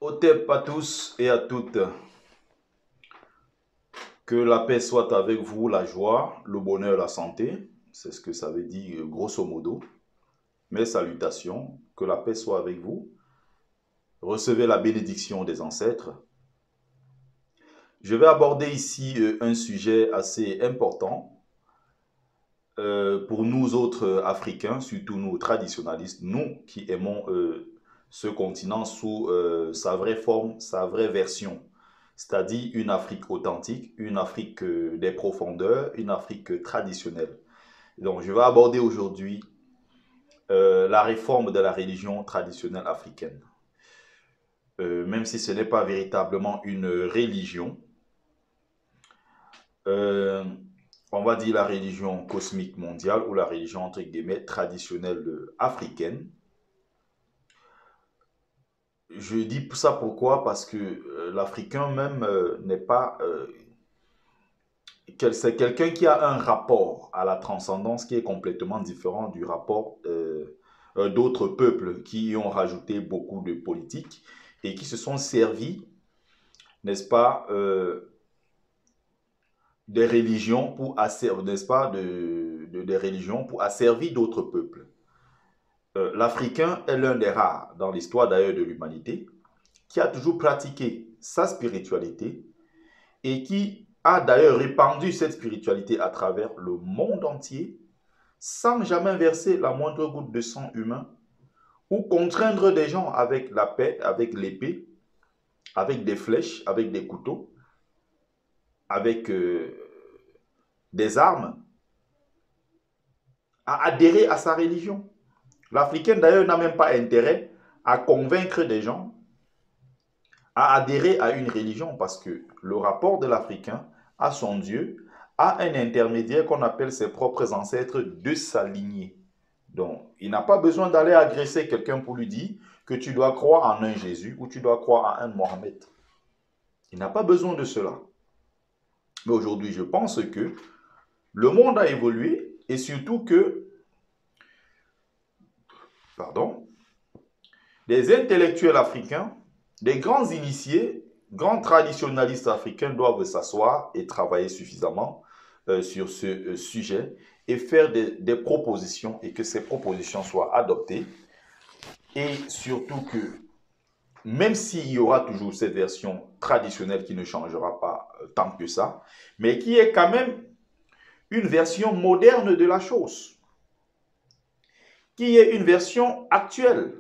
Otep à tous et à toutes. Que la paix soit avec vous, la joie, le bonheur, la santé. C'est ce que ça veut dire grosso modo. Mes salutations. Que la paix soit avec vous. Recevez la bénédiction des ancêtres. Je vais aborder ici un sujet assez important pour nous autres Africains, surtout nous traditionalistes, nous qui aimons ce continent sous sa vraie forme, sa vraie version. C'est-à-dire une Afrique authentique, une Afrique des profondeurs, une Afrique traditionnelle. Donc, je vais aborder aujourd'hui la réforme de la religion traditionnelle africaine. Même si ce n'est pas véritablement une religion, euh, on va dire la religion cosmique mondiale ou la religion entre guillemets traditionnelle africaine. Je dis ça pourquoi? Parce que l'Africain même n'est pas c'est quelqu'un qui a un rapport à la transcendance qui est complètement différent du rapport d'autres peuples qui y ont rajouté beaucoup de politique et qui se sont servis, n'est-ce pas, des religions pour asservir, n'est-ce pas, des religions pour asservir d'autres peuples. L'Africain est l'un des rares dans l'histoire d'ailleurs de l'humanité qui a toujours pratiqué sa spiritualité et qui a d'ailleurs répandu cette spiritualité à travers le monde entier sans jamais verser la moindre goutte de sang humain ou contraindre des gens avec la paix, avec l'épée, avec des flèches, avec des couteaux, avec des armes, à adhérer à sa religion. L'Africain d'ailleurs n'a même pas intérêt à convaincre des gens à adhérer à une religion parce que le rapport de l'Africain à son Dieu a un intermédiaire qu'on appelle ses propres ancêtres de sa lignée. Donc, il n'a pas besoin d'aller agresser quelqu'un pour lui dire que tu dois croire en un Jésus ou tu dois croire en un Mohamed. Il n'a pas besoin de cela. Mais aujourd'hui, je pense que le monde a évolué et surtout que, pardon, des intellectuels africains, des grands initiés, grands traditionalistes africains doivent s'asseoir et travailler suffisamment sur ce sujet et faire des propositions et que ces propositions soient adoptées. Et surtout que, même s'il y aura toujours cette version traditionnelle qui ne changera pas tant que ça, mais qui est quand même une version moderne de la chose, qui est une version actuelle,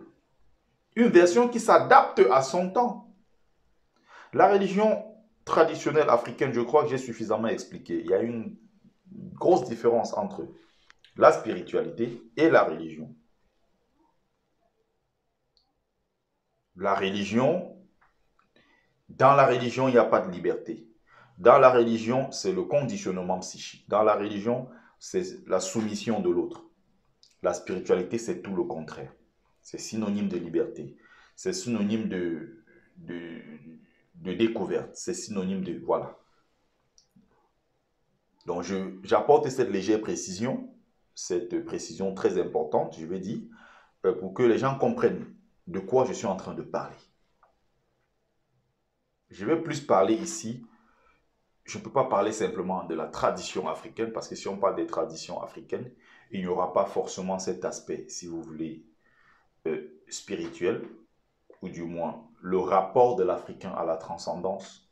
une version qui s'adapte à son temps. La religion traditionnelle africaine, je crois que j'ai suffisamment expliqué. Il y a une grosse différence entre la spiritualité et la religion. La religion, dans la religion, il n'y a pas de liberté. Dans la religion, c'est le conditionnement psychique. Dans la religion, c'est la soumission de l'autre. La spiritualité, c'est tout le contraire. C'est synonyme de liberté. C'est synonyme de, de découverte. C'est synonyme de... Voilà. Donc, j'apporte cette légère précision, cette précision très importante, je vais dire, pour que les gens comprennent de quoi je suis en train de parler. Je vais plus parler ici, je ne peux pas parler simplement de la tradition africaine, parce que si on parle des traditions africaines, il n'y aura pas forcément cet aspect, si vous voulez, spirituel, ou du moins le rapport de l'Africain à la transcendance.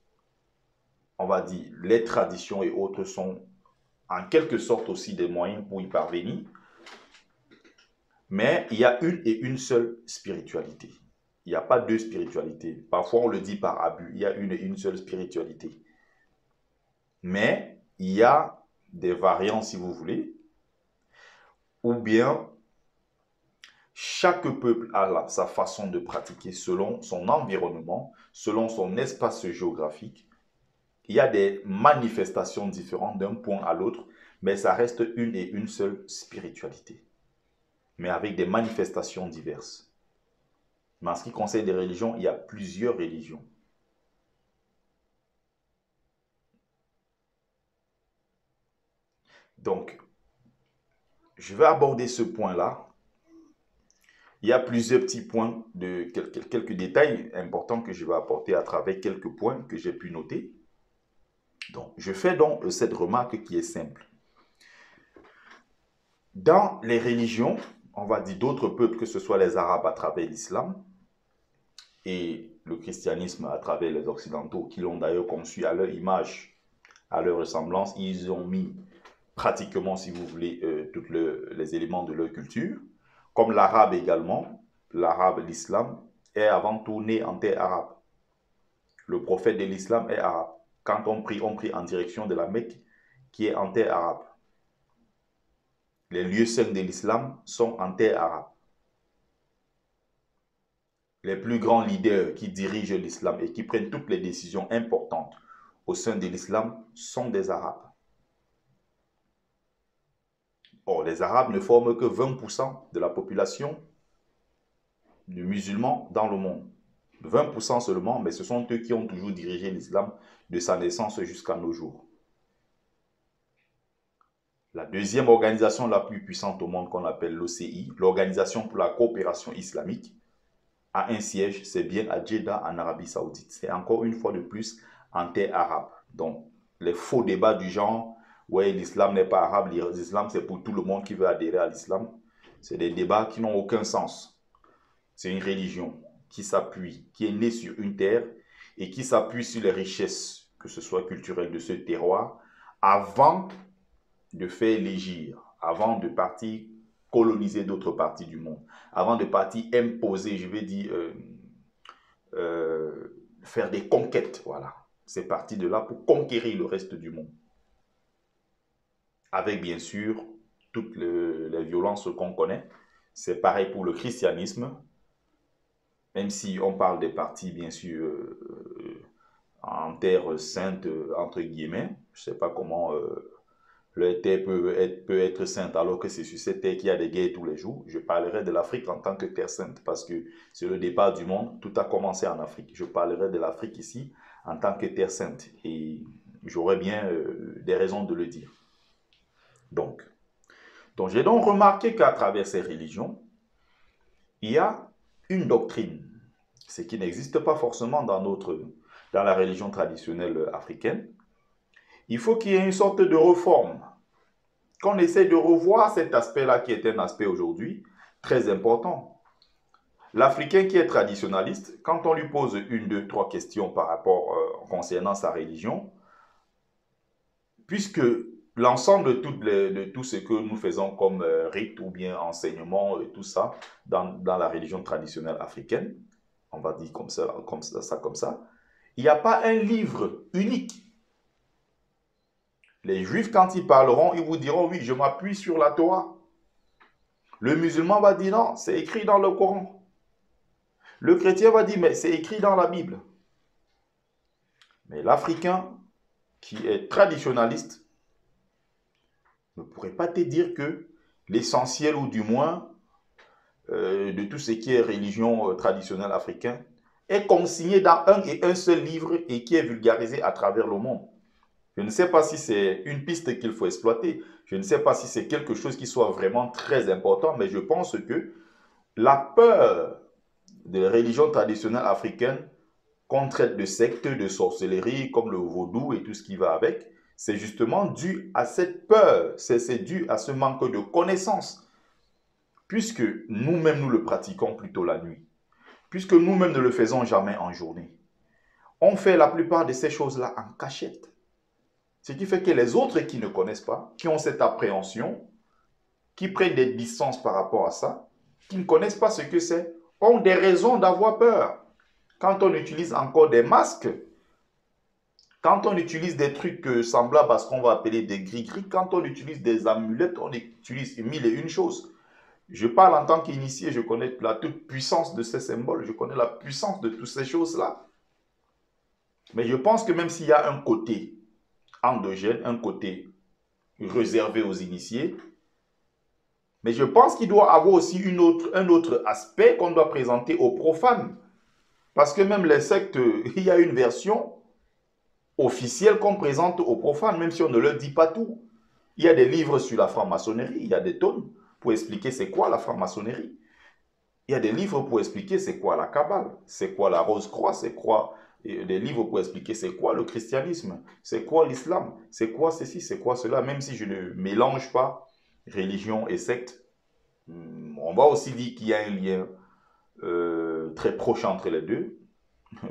On va dire, les traditions et autres sont en quelque sorte aussi des moyens pour y parvenir. Mais il y a une et une seule spiritualité. Il n'y a pas deux spiritualités. Parfois, on le dit par abus. Il y a une et une seule spiritualité. Mais il y a des variants, si vous voulez, ou bien chaque peuple a sa façon de pratiquer selon son environnement, selon son espace géographique. Il y a des manifestations différentes d'un point à l'autre, mais ça reste une et une seule spiritualité, mais avec des manifestations diverses. Mais en ce qui concerne les religions, il y a plusieurs religions. Donc, je vais aborder ce point-là Il y a plusieurs petits points, quelques détails importants que je vais apporter à travers quelques points que j'ai pu noter. Donc, je fais donc cette remarque qui est simple. Dans les religions, on va dire d'autres peuples, que ce soit les Arabes à travers l'islam et le christianisme à travers les Occidentaux, qui l'ont d'ailleurs conçu à leur image, à leur ressemblance, ils ont mis pratiquement, si vous voulez, tous les éléments de leur culture. Comme l'arabe également, l'arabe, l'islam, est avant tout né en terre arabe. Le prophète de l'islam est arabe. Quand on prie en direction de la Mecque, qui est en terre arabe. Les lieux saints de l'islam sont en terre arabe. Les plus grands leaders qui dirigent l'islam et qui prennent toutes les décisions importantes au sein de l'islam sont des arabes. Or, les arabes ne forment que 20% de la population de musulmans dans le monde. 20% seulement, mais ce sont eux qui ont toujours dirigé l'islam de sa naissance jusqu'à nos jours. La deuxième organisation la plus puissante au monde qu'on appelle l'OCI, l'Organisation pour la coopération islamique, a un siège, c'est bien à Jeddah en Arabie Saoudite. C'est encore une fois de plus en terre arabe. Donc, les faux débats du genre, ouais, l'islam n'est pas arabe, l'islam c'est pour tout le monde qui veut adhérer à l'islam. C'est des débats qui n'ont aucun sens. C'est une religion qui s'appuie, qui est née sur une terre et qui s'appuie sur les richesses, que ce soit culturelles de ce terroir, avant de faire légir, avant de partir coloniser d'autres parties du monde, avant de partir imposer, je vais dire, faire des conquêtes, voilà. C'est parti de là pour conquérir le reste du monde. Avec bien sûr toutes les violences qu'on connaît. C'est pareil pour le christianisme, même si on parle des parties, bien sûr, en terre sainte, entre guillemets. Je ne sais pas comment leur terre peut être sainte, alors que c'est sur cette terre qu'il y a des guerres tous les jours. Je parlerai de l'Afrique en tant que terre sainte, parce que c'est le départ du monde. Tout a commencé en Afrique. Je parlerai de l'Afrique ici en tant que terre sainte. Et j'aurai bien des raisons de le dire. Donc j'ai donc remarqué qu'à travers ces religions, il y a une doctrine, ce qui n'existe pas forcément dans la religion traditionnelle africaine. Il faut qu'il y ait une sorte de réforme, qu'on essaie de revoir cet aspect-là qui est un aspect aujourd'hui très important. L'Africain qui est traditionnaliste, quand on lui pose une, deux, trois questions par rapport concernant sa religion, puisque l'ensemble de tout ce que nous faisons comme rite ou bien enseignement et tout ça dans la religion traditionnelle africaine, on va dire comme ça, il n'y a pas un livre unique. Les Juifs, quand ils parleront, ils vous diront, oui, je m'appuie sur la Torah. Le musulman va dire, non, c'est écrit dans le Coran. Le chrétien va dire, mais c'est écrit dans la Bible. Mais l'Africain, qui est traditionnaliste, ne pourrait pas te dire que l'essentiel, ou du moins, de tout ce qui est religion traditionnelle africaine, est consigné dans un et un seul livre et qui est vulgarisé à travers le monde. Je ne sais pas si c'est une piste qu'il faut exploiter. Je ne sais pas si c'est quelque chose qui soit vraiment très important, mais je pense que la peur des religions traditionnelles africaines qu'on traite de sectes, de sorcellerie, comme le vaudou et tout ce qui va avec, c'est justement dû à cette peur, c'est dû à ce manque de connaissance, puisque nous-mêmes nous le pratiquons plutôt la nuit, puisque nous-mêmes ne le faisons jamais en journée. On fait la plupart de ces choses-là en cachette. Ce qui fait que les autres qui ne connaissent pas, qui ont cette appréhension, qui prennent des distances par rapport à ça, qui ne connaissent pas ce que c'est, ont des raisons d'avoir peur. Quand on utilise encore des masques, quand on utilise des trucs semblables à ce qu'on va appeler des gris-gris, quand on utilise des amulettes, on utilise mille et une choses. Je parle en tant qu'initié, je connais la toute puissance de ces symboles, je connais la puissance de toutes ces choses-là. Mais je pense que même s'il y a un côté endogène, un côté réservé aux initiés, mais je pense qu'il doit avoir aussi un autre aspect qu'on doit présenter aux profanes. Parce que même les sectes, il y a une version officielle qu'on présente aux profanes, même si on ne leur dit pas tout. Il y a des livres sur la franc-maçonnerie, il y a des tonnes pour expliquer c'est quoi la franc-maçonnerie. Il y a des livres pour expliquer c'est quoi la Kabbale, c'est quoi la Rose-Croix, c'est quoi des livres pour expliquer c'est quoi le christianisme, c'est quoi l'islam, c'est quoi ceci, c'est quoi cela, même si je ne mélange pas religion et secte. On va aussi dire qu'il y a un lien très proche entre les deux.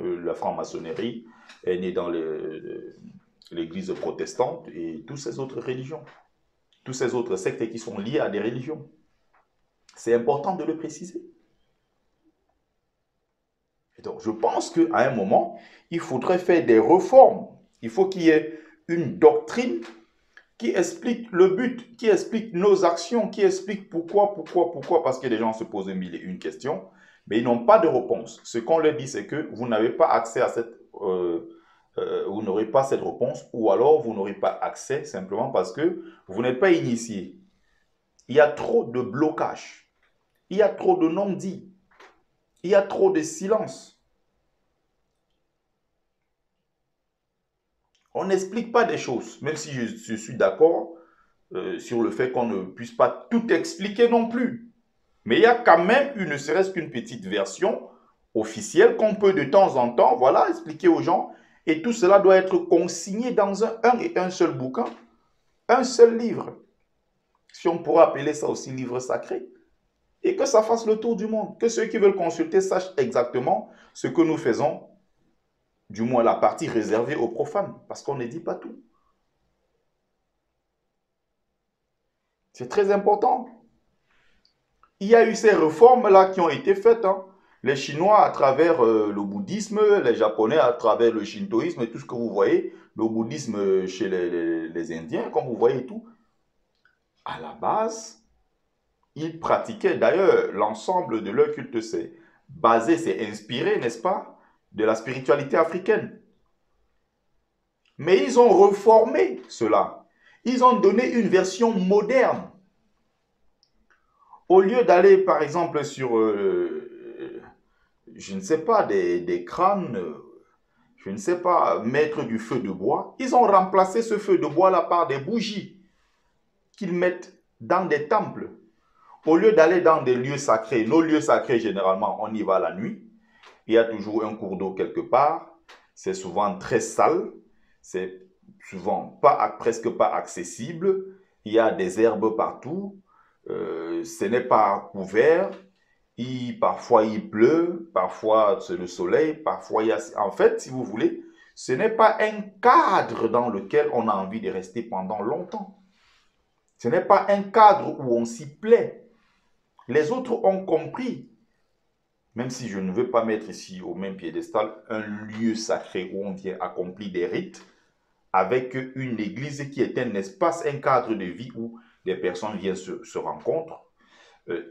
La franc-maçonnerie est née dans l'église protestante et toutes ces autres religions, toutes ces autres sectes qui sont liées à des religions. C'est important de le préciser. Et donc, je pense qu'à un moment, il faudrait faire des réformes. Il faut qu'il y ait une doctrine qui explique le but, qui explique nos actions, qui explique pourquoi, parce que les gens se posent mille et une questions, mais ils n'ont pas de réponse. Ce qu'on leur dit, c'est que vous n'avez pas accès à cette... vous n'aurez pas cette réponse, ou alors vous n'aurez pas accès simplement parce que vous n'êtes pas initié. Il y a trop de blocage. Il y a trop de non-dits. Il y a trop de silence. On n'explique pas des choses, même si je suis d'accord sur le fait qu'on ne puisse pas tout expliquer non plus. Mais il y a quand même ne serait-ce qu'une petite version officielle qu'on peut de temps en temps, voilà, expliquer aux gens. Et tout cela doit être consigné dans un et un seul bouquin, un seul livre. Si on pourrait appeler ça aussi livre sacré. Et que ça fasse le tour du monde. Que ceux qui veulent consulter sachent exactement ce que nous faisons, du moins la partie réservée aux profanes, parce qu'on ne dit pas tout. C'est très important. Il y a eu ces réformes-là qui ont été faites. Hein. Les Chinois à travers le bouddhisme, les Japonais à travers le shintoïsme et tout ce que vous voyez, le bouddhisme chez les Indiens, comme vous voyez tout. À la base, ils pratiquaient, d'ailleurs, l'ensemble de leur culte s'est basé, s'est inspiré, n'est-ce pas, de la spiritualité africaine. Mais ils ont reformé cela. Ils ont donné une version moderne. Au lieu d'aller, par exemple, sur, je ne sais pas, des crânes, je ne sais pas, mettre du feu de bois, ils ont remplacé ce feu de bois-là par des bougies qu'ils mettent dans des temples. Au lieu d'aller dans des lieux sacrés, nos lieux sacrés, généralement, on y va la nuit. Il y a toujours un cours d'eau quelque part. C'est souvent très sale. C'est souvent presque pas accessible. Il y a des herbes partout. Ce n'est pas couvert. Parfois il pleut, parfois c'est le soleil, parfois il y a... En fait, si vous voulez, ce n'est pas un cadre dans lequel on a envie de rester pendant longtemps. Ce n'est pas un cadre où on s'y plaît. Les autres ont compris, même si je ne veux pas mettre ici au même piédestal un lieu sacré où on vient accomplir des rites, avec une église qui est un espace, un cadre de vie où des personnes viennent se rencontrent,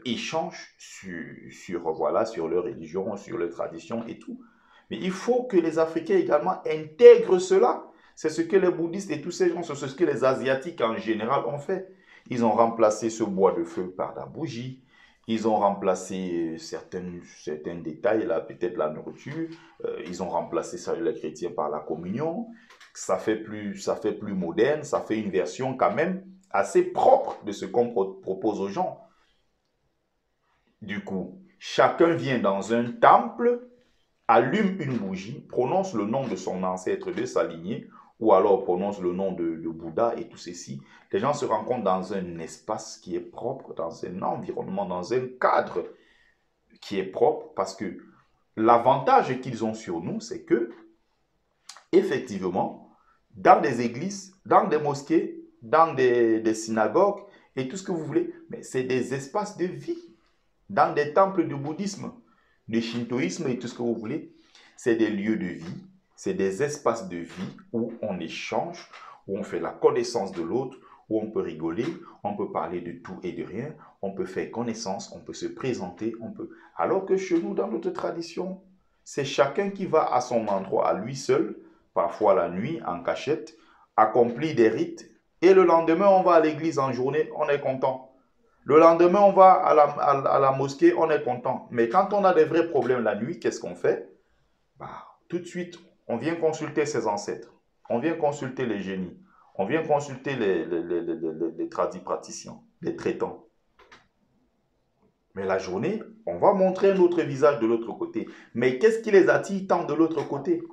échangent voilà, sur leur religion, sur leur tradition et tout. Mais il faut que les Africains également intègrent cela. C'est ce que les bouddhistes et tous ces gens, c'est ce que les Asiatiques en général ont fait. Ils ont remplacé ce bois de feu par la bougie. Ils ont remplacé certains détails, là, peut-être la nourriture. Ils ont remplacé ça, les chrétiens, par la communion. Ça fait plus moderne, ça fait une version quand même assez propre de ce qu'on propose aux gens. Du coup, chacun vient dans un temple, allume une bougie, prononce le nom de son ancêtre, de sa lignée, ou alors prononce le nom de Bouddha et tout ceci. Les gens se rencontrent dans un espace qui est propre, dans un environnement, dans un cadre qui est propre, parce que l'avantage qu'ils ont sur nous, c'est que, effectivement, dans des églises, dans des mosquées, dans des synagogues, et tout ce que vous voulez, mais c'est des espaces de vie. Dans des temples du bouddhisme, du shintoïsme et tout ce que vous voulez, c'est des lieux de vie, c'est des espaces de vie où on échange, où on fait la connaissance de l'autre, où on peut rigoler, on peut parler de tout et de rien, on peut faire connaissance, on peut se présenter, Alors que chez nous, dans notre tradition, c'est chacun qui va à son endroit, à lui seul, parfois la nuit, en cachette, accomplit des rites, et le lendemain, on va à l'église en journée, on est content. Le lendemain, on va à la mosquée, on est content. Mais quand on a des vrais problèmes la nuit, qu'est-ce qu'on fait? Tout de suite, on vient consulter ses ancêtres. On vient consulter les génies. On vient consulter les tradipraticiens, les traitants. Mais la journée, on va montrer un autre visage de l'autre côté. Mais qu'est-ce qui les attire tant de l'autre côté?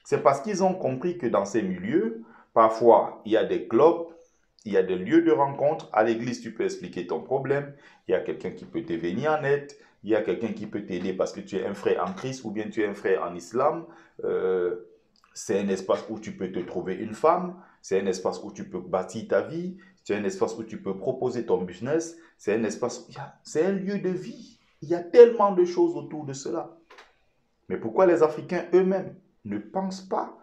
C'est parce qu'ils ont compris que dans ces milieux, parfois, il y a des clubs, il y a des lieux de rencontre. À l'église, tu peux expliquer ton problème. Il y a quelqu'un qui peut te venir en aide. Il y a quelqu'un qui peut t'aider parce que tu es un frère en Christ ou bien tu es un frère en islam. C'est un espace où tu peux te trouver une femme. C'est un espace où tu peux bâtir ta vie. C'est un espace où tu peux proposer ton business. C'est un espace, c'est un lieu de vie. Il y a tellement de choses autour de cela. Mais pourquoi les Africains eux-mêmes ne pensent pas?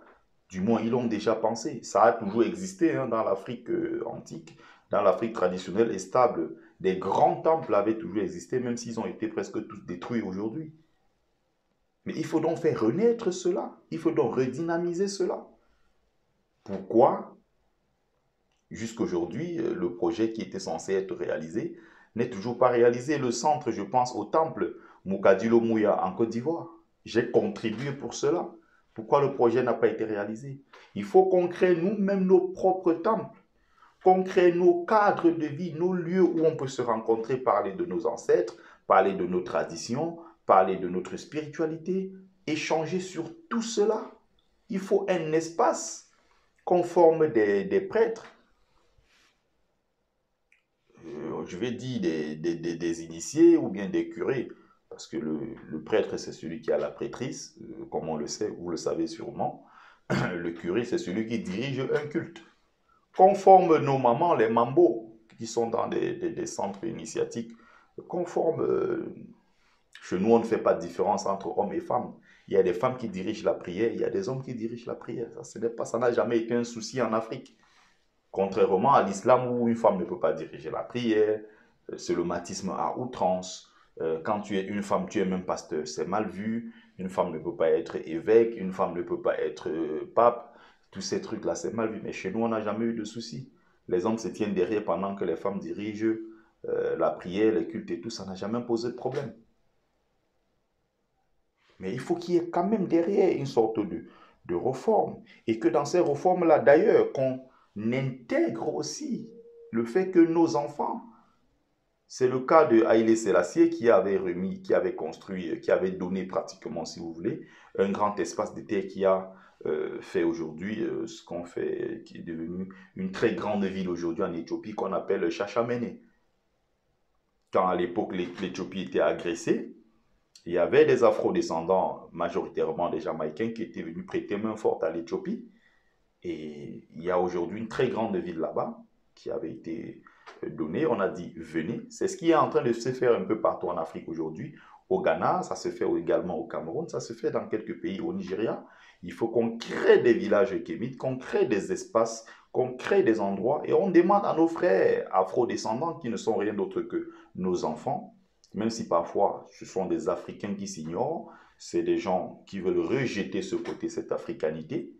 Du moins, ils l'ont déjà pensé. Ça a toujours existé dans l'Afrique antique, dans l'Afrique traditionnelle et stable. Des grands temples avaient toujours existé, même s'ils ont été presque tous détruits aujourd'hui. Mais il faut donc faire renaître cela. Il faut donc redynamiser cela. Pourquoi? Jusqu'aujourd'hui, le projet qui était censé être réalisé n'est toujours pas réalisé. Le centre, je pense au temple Mukadilo Mouya en Côte d'Ivoire. J'ai contribué pour cela. Pourquoi le projet n'a pas été réalisé? Il faut qu'on crée nous-mêmes nos propres temples, qu'on crée nos cadres de vie, nos lieux où on peut se rencontrer, parler de nos ancêtres, parler de nos traditions, parler de notre spiritualité, échanger sur tout cela. Il faut un espace qu'on forme des prêtres, je vais dire des initiés ou bien des curés, parce que le prêtre, c'est celui qui a la prêtrise, comme on le sait, vous le savez sûrement. Le curé, c'est celui qui dirige un culte. Qu'on forme nos mamans, les mambos, qui sont dans des centres initiatiques, qu'on forme... chez nous, on ne fait pas de différence entre hommes et femmes. Il y a des femmes qui dirigent la prière, il y a des hommes qui dirigent la prière. Ça n'a jamais été un souci en Afrique. Contrairement à l'islam où une femme ne peut pas diriger la prière, c'est le machisme à outrance. Quand tu es une femme, tu es même pasteur, c'est mal vu. Une femme ne peut pas être évêque, une femme ne peut pas être pape. Tous ces trucs-là, c'est mal vu. Mais chez nous, on n'a jamais eu de soucis. Les hommes se tiennent derrière pendant que les femmes dirigent la prière, les cultes et tout. Ça n'a jamais posé de problème. Mais il faut qu'il y ait quand même derrière une sorte de réforme. Et que dans ces réformes-là, d'ailleurs, qu'on intègre aussi le fait que nos enfants, c'est le cas de Haïlé Sélassié qui avait remis, qui avait construit, qui avait donné pratiquement, si vous voulez, un grand espace de terre qui a fait aujourd'hui ce qu'on fait, qui est devenu une très grande ville aujourd'hui en Éthiopie qu'on appelle Chachamene. Quand à l'époque l'Éthiopie était agressée, il y avait des afro-descendants, majoritairement des Jamaïcains, qui étaient venus prêter main forte à l'Éthiopie. Et il y a aujourd'hui une très grande ville là-bas qui avait été donnée. On a dit, venez. C'est ce qui est en train de se faire un peu partout en Afrique aujourd'hui. Au Ghana, ça se fait également au Cameroun, ça se fait dans quelques pays, au Nigeria. Il faut qu'on crée des villages kémites, qu'on crée des espaces, qu'on crée des endroits. Et on demande à nos frères afro-descendants, qui ne sont rien d'autre que nos enfants, même si parfois ce sont des Africains qui s'ignorent, c'est des gens qui veulent rejeter ce côté, cette africanité.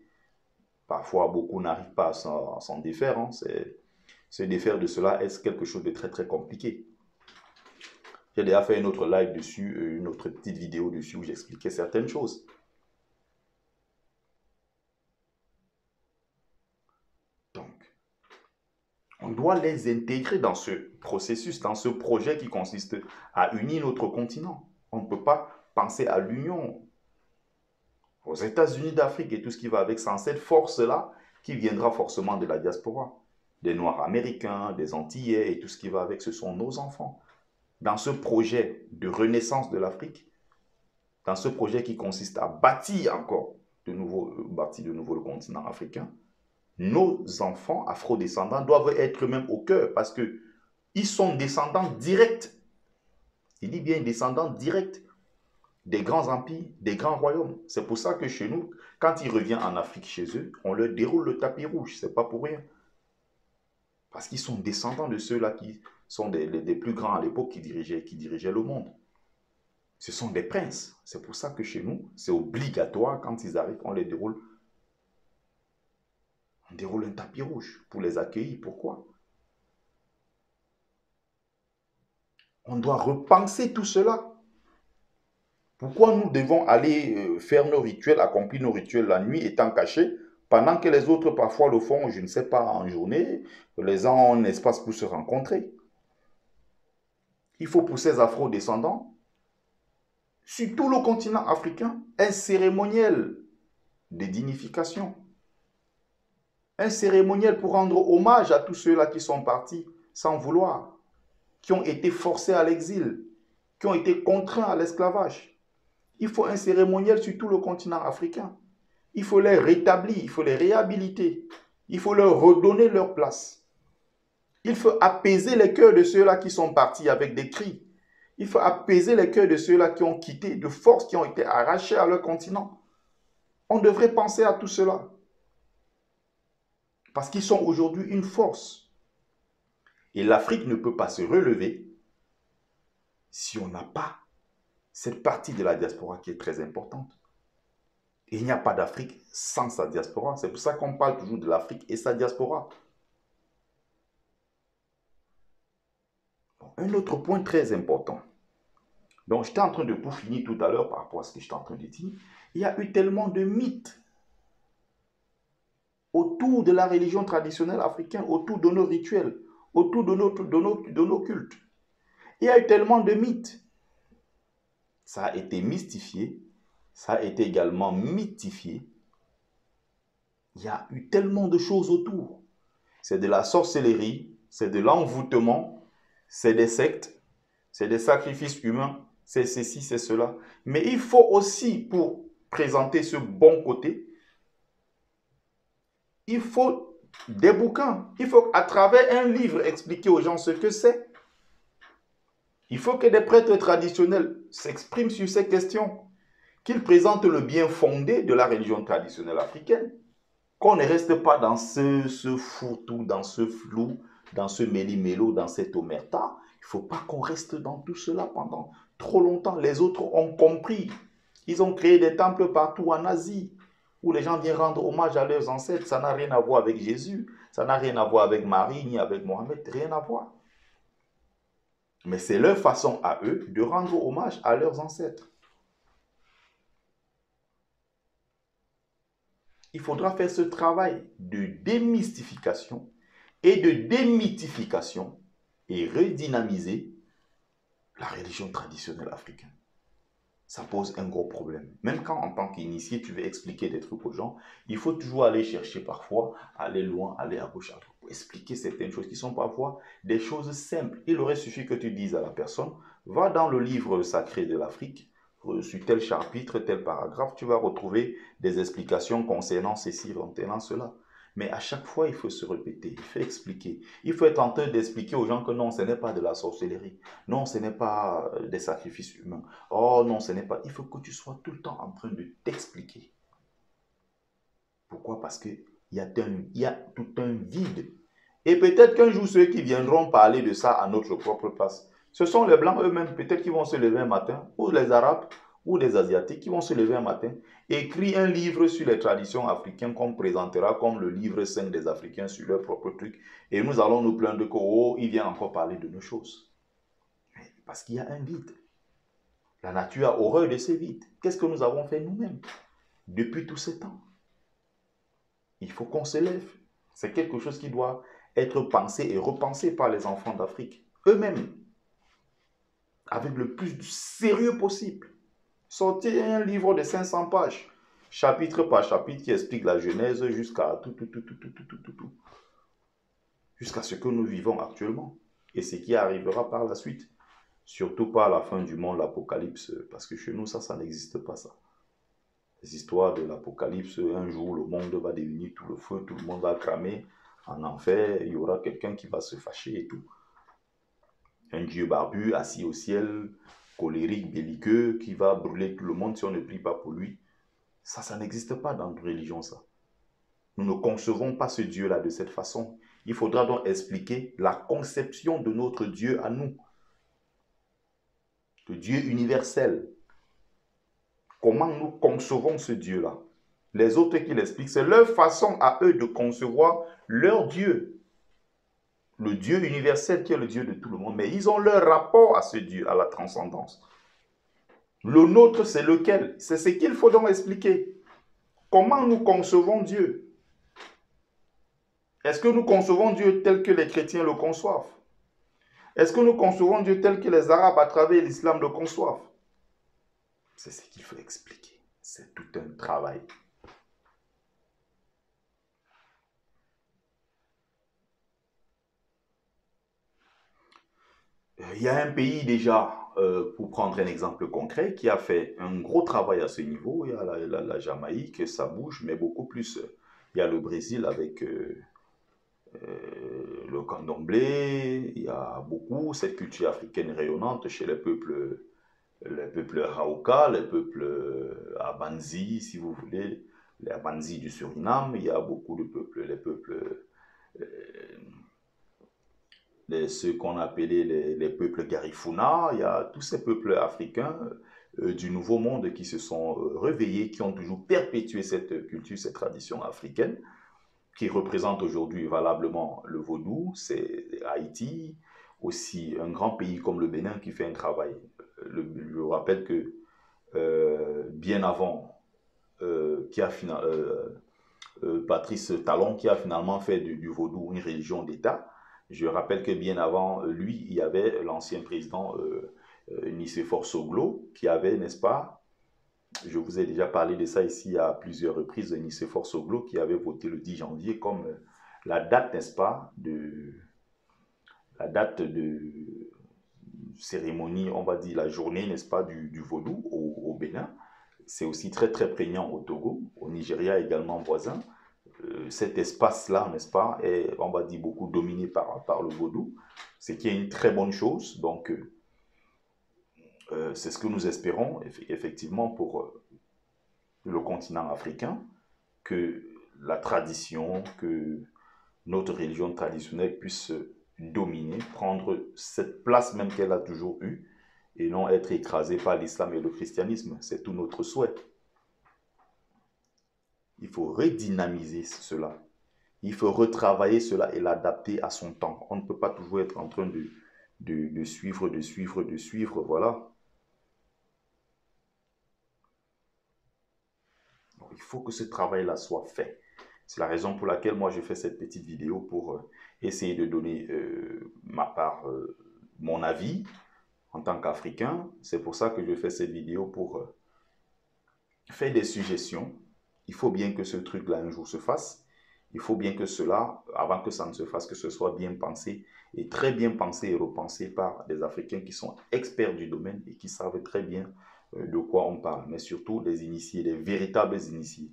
Parfois, beaucoup n'arrivent pas à s'en défaire. Se défaire de cela est quelque chose de très très compliqué. J'ai déjà fait une autre live dessus, une autre petite vidéo dessus où j'expliquais certaines choses. Donc, on doit les intégrer dans ce processus, dans ce projet qui consiste à unir notre continent. On ne peut pas penser à l'union aux États-Unis d'Afrique et tout ce qui va avec, sans cette force-là qui viendra forcément de la diaspora. Des Noirs américains, des Antillais et tout ce qui va avec, ce sont nos enfants. Dans ce projet de renaissance de l'Afrique, dans ce projet qui consiste à bâtir encore de nouveau le continent africain, nos enfants afro-descendants doivent être même au cœur parce qu'ils sont descendants directs. Il dit bien descendants directs des grands empires, des grands royaumes. C'est pour ça que chez nous, quand ils reviennent en Afrique chez eux, on leur déroule le tapis rouge. Ce n'est pas pour rien. Parce qu'ils sont descendants de ceux-là qui sont des plus grands à l'époque qui dirigeaient le monde. Ce sont des princes. C'est pour ça que chez nous, c'est obligatoire, quand ils arrivent, on les déroule. On déroule un tapis rouge pour les accueillir. Pourquoi? On doit repenser tout cela. Pourquoi nous devons aller faire nos rituels, accomplir nos rituels la nuit étant cachés, pendant que les autres parfois le font, je ne sais pas, en journée, les gens ont un espace pour se rencontrer. Il faut pour ces afro-descendants, sur tout le continent africain, un cérémoniel de dignification. Un cérémoniel pour rendre hommage à tous ceux-là qui sont partis sans vouloir, qui ont été forcés à l'exil, qui ont été contraints à l'esclavage. Il faut un cérémoniel sur tout le continent africain. Il faut les rétablir, il faut les réhabiliter. Il faut leur redonner leur place. Il faut apaiser les cœurs de ceux-là qui sont partis avec des cris. Il faut apaiser les cœurs de ceux-là qui ont quitté de force, qui ont été arrachés à leur continent. On devrait penser à tout cela. Parce qu'ils sont aujourd'hui une force. Et l'Afrique ne peut pas se relever si on n'a pas cette partie de la diaspora qui est très importante. Et il n'y a pas d'Afrique sans sa diaspora. C'est pour ça qu'on parle toujours de l'Afrique et sa diaspora. Bon, un autre point très important. Donc, j'étais en train de peaufiner tout à l'heure par rapport à ce que j'étais en train de dire. Il y a eu tellement de mythes autour de la religion traditionnelle africaine, autour de nos rituels, autour de nos cultes. Il y a eu tellement de mythes. Ça a été mystifié, ça a été également mythifié. Il y a eu tellement de choses autour. C'est de la sorcellerie, c'est de l'envoûtement, c'est des sectes, c'est des sacrifices humains, c'est ceci, c'est cela. Mais il faut aussi, pour présenter ce bon côté, il faut des bouquins. Il faut à travers un livre expliquer aux gens ce que c'est. Il faut que des prêtres traditionnels s'expriment sur ces questions, qu'ils présentent le bien fondé de la religion traditionnelle africaine, qu'on ne reste pas dans ce fourre-tout, dans ce flou, dans ce méli-mélo, dans cette omerta. Il ne faut pas qu'on reste dans tout cela pendant trop longtemps. Les autres ont compris. Ils ont créé des temples partout en Asie, où les gens viennent rendre hommage à leurs ancêtres. Ça n'a rien à voir avec Jésus, ça n'a rien à voir avec Marie, ni avec Mohamed, rien à voir. Mais c'est leur façon à eux de rendre hommage à leurs ancêtres. Il faudra faire ce travail de démystification et de démythification et redynamiser la religion traditionnelle africaine. Ça pose un gros problème. Même quand en tant qu'initié, tu veux expliquer des trucs aux gens, il faut toujours aller chercher parfois, aller loin, aller à gauche, à droite, pour expliquer certaines choses qui sont parfois des choses simples. Il aurait suffi que tu dises à la personne, va dans le livre sacré de l'Afrique, sur tel chapitre, tel paragraphe, tu vas retrouver des explications concernant ceci, concernant cela. Mais à chaque fois, il faut se répéter, il faut expliquer. Il faut être en train d'expliquer aux gens que non, ce n'est pas de la sorcellerie. Non, ce n'est pas des sacrifices humains. Oh non, ce n'est pas... Il faut que tu sois tout le temps en train de t'expliquer. Pourquoi? Parce qu'il y a tout un vide. Et peut-être qu'un jour, ceux qui viendront parler de ça à notre propre place, ce sont les Blancs eux-mêmes, peut-être qu'ils vont se lever un matin, ou les Arabes, ou les Asiatiques qui vont se lever un matin, écrire un livre sur les traditions africaines qu'on présentera comme le livre 5 des Africains sur leur propre truc, et nous allons nous plaindre que, oh, il vient encore parler de nos choses. Parce qu'il y a un vide. La nature a horreur de ces vides. Qu'est-ce que nous avons fait nous-mêmes depuis tout ce temps? Il faut qu'on se lève. C'est quelque chose qui doit être pensé et repensé par les enfants d'Afrique, eux-mêmes, avec le plus de sérieux possible. Sortez un livre de 500 pages, chapitre par chapitre, qui explique la Genèse jusqu'à tout. Jusqu'à ce que nous vivons actuellement. Et ce qui arrivera par la suite. Surtout pas à la fin du monde, l'Apocalypse, parce que chez nous, ça n'existe pas, ça. Les histoires de l'Apocalypse, un jour, le monde va devenir tout le feu, tout le monde va cramer en enfer, il y aura quelqu'un qui va se fâcher et tout. Un dieu barbu, assis au ciel, colérique, belliqueux, qui va brûler tout le monde si on ne prie pas pour lui. Ça n'existe pas dans notre religion, ça. Nous ne concevons pas ce Dieu-là de cette façon. Il faudra donc expliquer la conception de notre Dieu à nous. Le Dieu universel. Comment nous concevons ce Dieu-là? Les autres qui l'expliquent, c'est leur façon à eux de concevoir leur Dieu. Le Dieu universel qui est le Dieu de tout le monde. Mais ils ont leur rapport à ce Dieu, à la transcendance. Le nôtre, c'est lequel? C'est ce qu'il faut donc expliquer. Comment nous concevons Dieu? Est-ce que nous concevons Dieu tel que les chrétiens le conçoivent? Est-ce que nous concevons Dieu tel que les Arabes à travers l'islam le conçoivent? C'est ce qu'il faut expliquer. C'est tout un travail. Il y a un pays déjà, pour prendre un exemple concret, qui a fait un gros travail à ce niveau. Il y a la Jamaïque, ça bouge, mais beaucoup plus. Il y a le Brésil avec le candomblé. Il y a beaucoup cette culture africaine rayonnante chez les peuples Hauka, les peuples Abanzi, si vous voulez, les Abanzi du Suriname. Il y a beaucoup de peuples, les peuples... ceux qu'on appelait les peuples Garifuna, il y a tous ces peuples africains du Nouveau Monde qui se sont réveillés, qui ont toujours perpétué cette culture, cette tradition africaine, qui représente aujourd'hui valablement le vaudou. C'est Haïti, aussi un grand pays comme le Bénin qui fait un travail. Je rappelle que bien avant, Patrice Talon, qui a finalement fait du vaudou une religion d'État. Je rappelle que bien avant lui, il y avait l'ancien président Nicéphore Soglo, qui avait, n'est-ce pas, je vous ai déjà parlé de ça ici à plusieurs reprises, Nicéphore Soglo, qui avait voté le 10 janvier comme la date, n'est-ce pas, la date de cérémonie, on va dire la journée, n'est-ce pas, du vaudou au Bénin. C'est aussi très très prégnant au Togo, au Nigeria également voisin. Cet espace-là, n'est-ce pas, est, on va dire, beaucoup dominé par le vaudou, ce qui est une très bonne chose. Donc, c'est ce que nous espérons, effectivement, pour le continent africain, que la tradition, que notre religion traditionnelle puisse dominer, prendre cette place même qu'elle a toujours eue, et non être écrasée par l'islam et le christianisme. C'est tout notre souhait. Il faut redynamiser cela. Il faut retravailler cela et l'adapter à son temps. On ne peut pas toujours être en train de suivre, voilà. Donc, il faut que ce travail-là soit fait. C'est la raison pour laquelle moi je fais cette petite vidéo pour essayer de donner mon avis en tant qu'Africain. C'est pour ça que je fais cette vidéo pour faire des suggestions. Il faut bien que ce truc-là un jour se fasse. Il faut bien que cela, avant que ça ne se fasse, que ce soit bien pensé et très bien pensé et repensé par des Africains qui sont experts du domaine et qui savent très bien de quoi on parle. Mais surtout des initiés, des véritables initiés.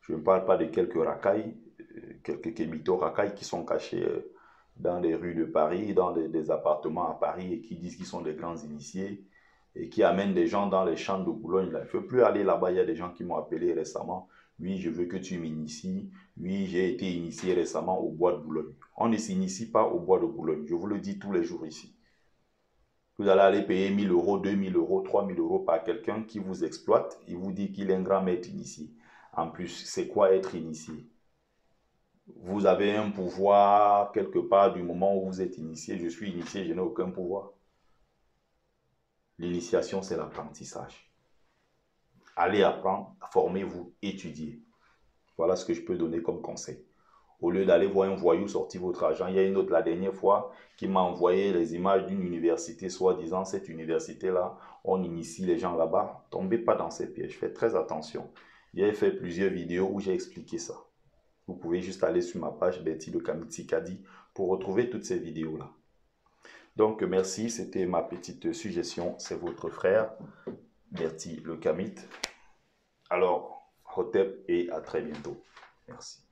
Je ne parle pas de quelques racailles, quelques kémitos racailles qui sont cachés dans les rues de Paris, dans des appartements à Paris et qui disent qu'ils sont des grands initiés et qui amènent des gens dans les champs de Boulogne. Là. Il ne faut plus aller là-bas. Il y a des gens qui m'ont appelé récemment. Oui, je veux que tu m'inities. Oui, j'ai été initié récemment au bois de Boulogne. On ne s'initie pas au bois de Boulogne. Je vous le dis tous les jours ici. Vous allez aller payer 1 000 euros, 2 000 euros, 3 000 euros par quelqu'un qui vous exploite. Il vous dit qu'il est un grand maître initié. En plus, c'est quoi être initié? Vous avez un pouvoir quelque part du moment où vous êtes initié. Je suis initié, je n'ai aucun pouvoir. L'initiation, c'est l'apprentissage. Allez apprendre, formez-vous, étudiez. Voilà ce que je peux donner comme conseil. Au lieu d'aller voir un voyou sortir votre argent, il y a une autre la dernière fois qui m'a envoyé les images d'une université, soi-disant cette université-là, on initie les gens là-bas. Tombez pas dans ces pièges, faites très attention. J'ai fait plusieurs vidéos où j'ai expliqué ça. Vous pouvez juste aller sur ma page Bertie Le Kamit Sikadi pour retrouver toutes ces vidéos-là. Donc merci, c'était ma petite suggestion. C'est votre frère Bertie Le Kamit. Alors, Hotep et à très bientôt. Merci.